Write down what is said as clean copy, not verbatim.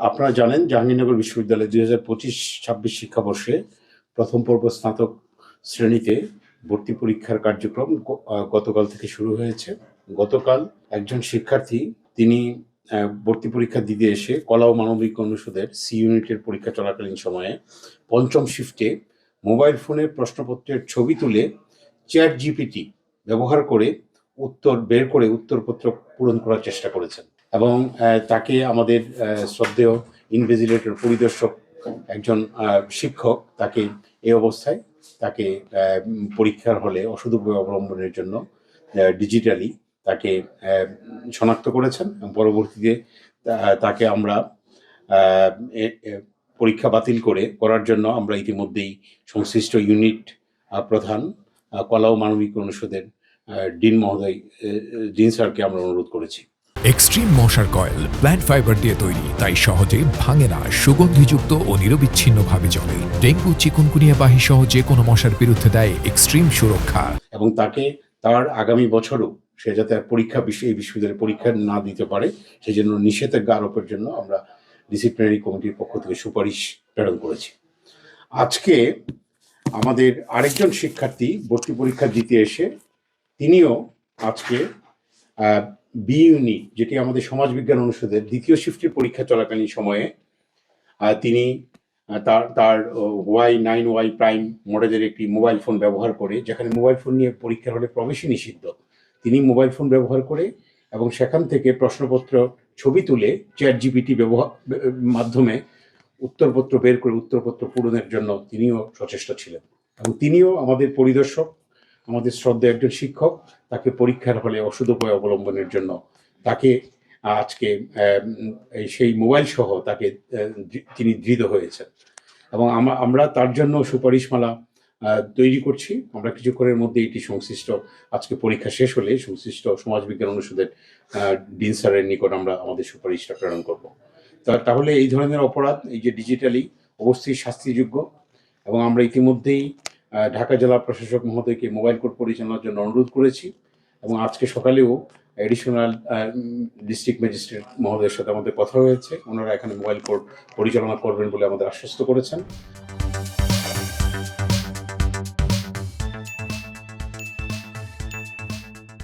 আপনারা জানেন জাহাঙ্গীরনগর বিশ্ববিদ্যালয়ে 2025-26 শিক্ষাবর্ষে প্রথম পর্ব স্নাতক শ্রেণীতে ভর্তি পরীক্ষার কার্যক্রম গতকাল থেকে শুরু হয়েছে। গতকাল একজন শিক্ষার্থী তিনি ভর্তি পরীক্ষা দিতে এসে কলা ও মানবিক অনুষদের সি ইউনিটের পরীক্ষা চলাকালীন সময়ে পঞ্চম শিফটে মোবাইল ফোনে প্রশ্নপত্রের ছবি তুলে চ্যাট জিপিটি ব্যবহার করে উত্তর বের করে উত্তরপত্র পূরণ করার চেষ্টা করেছেন এবং তাকে আমাদের শ্রদ্ধেয় ইনভিজিলেটর পরিদর্শক একজন শিক্ষক তাকে এই অবস্থায় তাকে পরীক্ষার হলে অসদুপযোগ অবলম্বনের জন্য ডিজিটালি তাকে শনাক্ত করেছেন এবং পরবর্তীতে তাকে আমরা পরীক্ষা বাতিল করার জন্য আমরা ইতিমধ্যেই সংশ্লিষ্ট ইউনিট প্রধান কলা ও মানবিক অনুষদের ডিন মহোদয় ডিন স্যারকে আমরা অনুরোধ করেছি। এক্সট্রিম মশার কয়েল প্ল্যান্ট ফাইবার দিয়ে তৈরি, তাই সহজে ভাঙে না, সুগন্ধিযুক্ত ও নিরবিচ্ছিন্নভাবে জ্বলে। ডেঙ্গু, চিকুনগুনিয়া বাহি সহ যে কোনো মশার বিরুদ্ধে দেয় এক্সট্রিম সুরক্ষা। এবং তাকে তার আগামী বছরও সে যাতে এই বিশ্ববিদ্যালয়ে পরীক্ষা না দিতে পারে সেই জন্য নিষেধাজ্ঞা আরোপের জন্য আমরা ডিসিপ্লিনারি কমিটির পক্ষ থেকে সুপারিশ প্রেরণ করেছি। আজকে আমাদের আরেকজন শিক্ষার্থী ভর্তি পরীক্ষা দিতে এসে তিনিও আজকে বি ইউনিট, যেটি আমাদের সমাজবিজ্ঞান অনুষদের দ্বিতীয় শিফটের পরীক্ষা চলাকালীন সময়ে তিনি তার Y9Y প্রাইম মডেলের একটি মোবাইল ফোন ব্যবহার করে, যেখানে মোবাইল ফোন নিয়ে পরীক্ষার হলে প্রবেশই নিষিদ্ধ, তিনি মোবাইল ফোন ব্যবহার করে এবং সেখান থেকে প্রশ্নপত্র ছবি তুলে চ্যাট জিপিটি মাধ্যমে উত্তরপত্র বের করে উত্তরপত্র পূরণের জন্য তিনিও সচেষ্ট ছিলেন এবং তিনিও আমাদের পরিদর্শক, আমাদের শ্রদ্ধা একজন শিক্ষক, তাকে পরীক্ষার হলে অসদুপায় অবলম্বনের জন্য তাকে আজকে সেই মোবাইল সহ তাকে তিনি ধৃত হয়েছেন এবং আমরা তার জন্য সুপারিশমালা তৈরি করছি। আমরা কিছুক্ষণের মধ্যে এটি সংশ্লিষ্ট আজকে পরীক্ষা শেষ হলে সংশ্লিষ্ট সমাজবিজ্ঞান অনুষদের ডিন স্যারের নিকট আমরা আমাদের সুপারিশটা প্রেরণ করব। তাহলে এই ধরনের অপরাধ, এই যে ডিজিটালি, অবশ্যই শাস্তিযোগ্য এবং আমরা ইতিমধ্যেই ঢাকা জেলা প্রশাসক মহোদয়কে মোবাইল কোর্ট পরিচালনার জন্য অনুরোধ করেছি এবং আজকে সকালেও এডিশনাল ডিস্ট্রিক্ট ম্যাজিস্ট্রেট মহোদয়ের সাথে আমাদের কথা হয়েছে। ওনারা এখানে মোবাইল কোর্ট পরিচালনা করবেন বলে আমাদের আশ্বস্ত করেছেন।